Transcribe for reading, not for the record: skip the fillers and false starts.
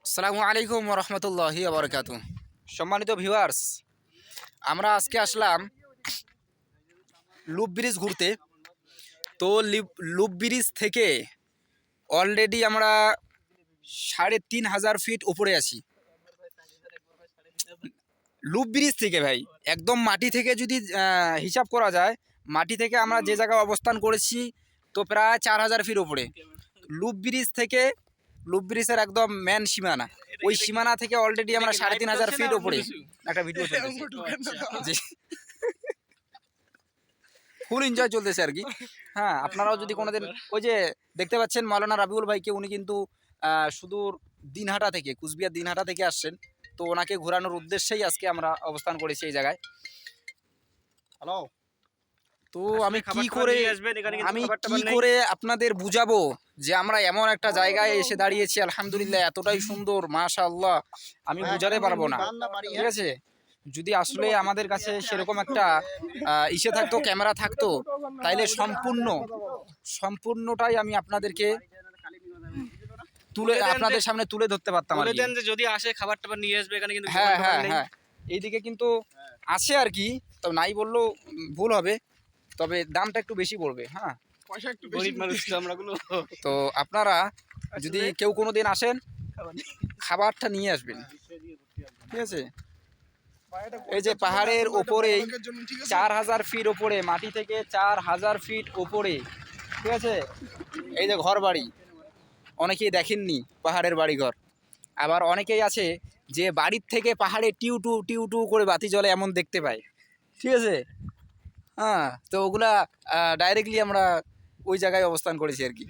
আসসালামু আলাইকুম রহমতুল্লাহি আবরকাত। সম্মানিত ভিউয়ার্স, আমরা আজকে আসলাম লুপ ব্রিজ ঘুরতে। তো লুপ ব্রিজ থেকে অলরেডি আমরা ৩,৫০০ ফিট উপরে আছি। লুপ ব্রিজ থেকে ভাই একদম মাটি থেকে যদি হিসাব করা যায়, মাটি থেকে আমরা যে জায়গায় অবস্থান করেছি তো প্রায় ৪,০০০ ফিট উপরে। লুপ ব্রিজ থেকে লুপ ব্রিজের একদম মেন সীমানা, ওই সীমানা থেকে অলরেডি আমরা ৩,৫০০ ফিট উপরে একটা ভিডিও চলতেছে, ফুল এনজয় চলতেছে আর কি। হ্যাঁ, আপনারাও যদি কোনোদিন ওই যে দেখতে পাচ্ছেন মাওলানা রাবিউল ভাইকে, উনি কিন্তু সুদূর দিনহাটা থেকে, কুচবিহার দিনহাটা থেকে আসছেন। তো ওনাকে ঘোরানোর উদ্দেশ্যেই আজকে আমরা অবস্থান করেছি এই জায়গায়। হ্যালো। তো আমি কি করে আপনাদের বুঝাবো যে আমরা এমন একটা জায়গায় এসে দাঁড়িয়েছি, আলহামদুলিল্লাহ এতটাই সুন্দর, মাশাআল্লাহ, আমি বুঝাতে পারবো না। ঠিক আছে, যদি আসলে আমাদের কাছে সেরকম একটা ইসে থাকতো, ক্যামেরা থাকতো, তাইলে সম্পূর্ণটাই আমি আপনাদেরকে আপনাদের সামনে তুলে ধরতে পারতাম আর কি। যদি আসে খাবার টাবার নিয়ে আসবে এখানে, কিন্তু হ্যাঁ হ্যাঁ হ্যাঁ, এইদিকে কিন্তু আছে আর কি, তো নাই বললেও ভুল হবে, তবে দামটা একটু বেশি পড়বে। হ্যাঁ, গরিব মানুষ তো আমরা। তো আপনারা যদি কেউ কোনো দিন আসেন, খাবারটা নিয়ে আসবেন। ঠিক আছে, এই যে পাহাড়ের ওপরেই ৪,০০০ ফিট ওপরে, মাটি থেকে ৪,০০০ ফিট ওপরে, ঠিক আছে, এই যে ঘর বাড়ি, অনেকেই দেখেননি পাহাড়ের বাড়িঘর। আবার অনেকেই আছে যে বাড়ির থেকে পাহাড়ে টিউ টু করে বাতি জ্বলে এমন দেখতে পায়। ঠিক আছে, হ্যাঁ, তো ওগুলা ডাইরেক্টলি আমরা ওই জায়গায় অবস্থান করেছি আর কি।